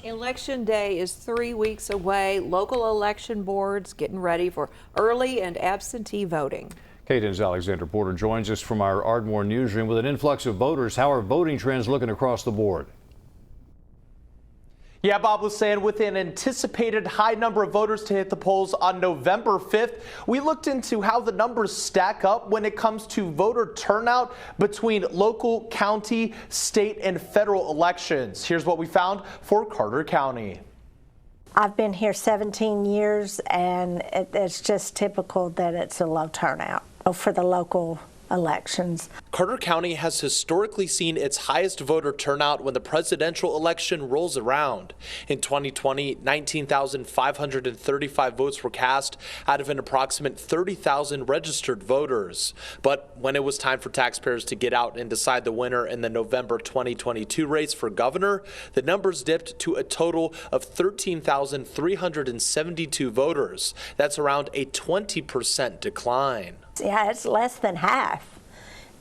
Election Day is 3 weeks away. Local election boards getting ready for early and absentee voting. KTEN's Alexander Porter joins us from our Ardmore newsroom with an influx of voters. How are voting trends looking across the board? Yeah, Bob was saying with an anticipated high number of voters to hit the polls on November 5th, we looked into how the numbers stack up when it comes to voter turnout between local, county, state, and federal elections. Here's what we found for Carter County. I've been here 17 years, and it's just typical that it's a low turnout for the local elections. Carter County has historically seen its highest voter turnout when the presidential election rolls around. In 2020, 19,535 votes were cast out of an approximate 30,000 registered voters. But when it was time for taxpayers to get out and decide the winner in the November 2022 race for governor, the numbers dipped to a total of 13,372 voters. That's around a 20% decline. Yeah, it's less than half,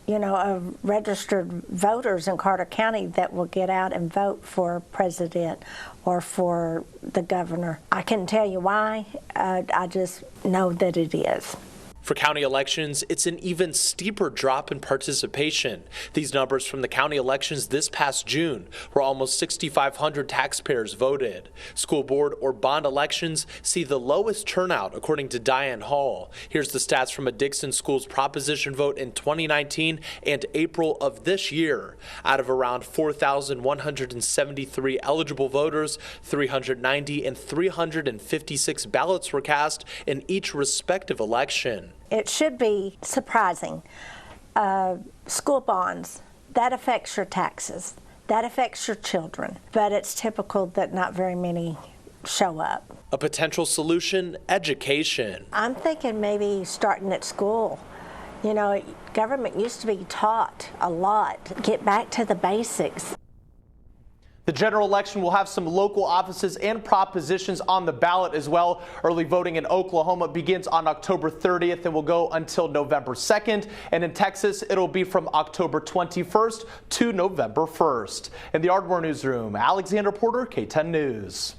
of registered voters in Carter County that will get out and vote for president or for the governor. I couldn't tell you why. I just know that it is. For county elections, it's an even steeper drop in participation. These numbers from the county elections this past June, where almost 6,500 taxpayers voted. School board or bond elections see the lowest turnout, according to Diane Hall. Here's the stats from a Dixon Schools proposition vote in 2019 and April of this year. Out of around 4,173 eligible voters, 390 and 356 ballots were cast in each respective election. It should be surprising. School bonds, that affects your taxes, that affects your children, but it's typical that not very many show up. A potential solution, education. I'm thinking maybe starting at school. Government used to be taught a lot. Get back to the basics. The general election will have some local offices and propositions on the ballot as well. Early voting in Oklahoma begins on October 30th and will go until November 2nd. And in Texas, it'll be from October 21st to November 1st. In the Ardmore newsroom, Alexander Porter, KTEN News.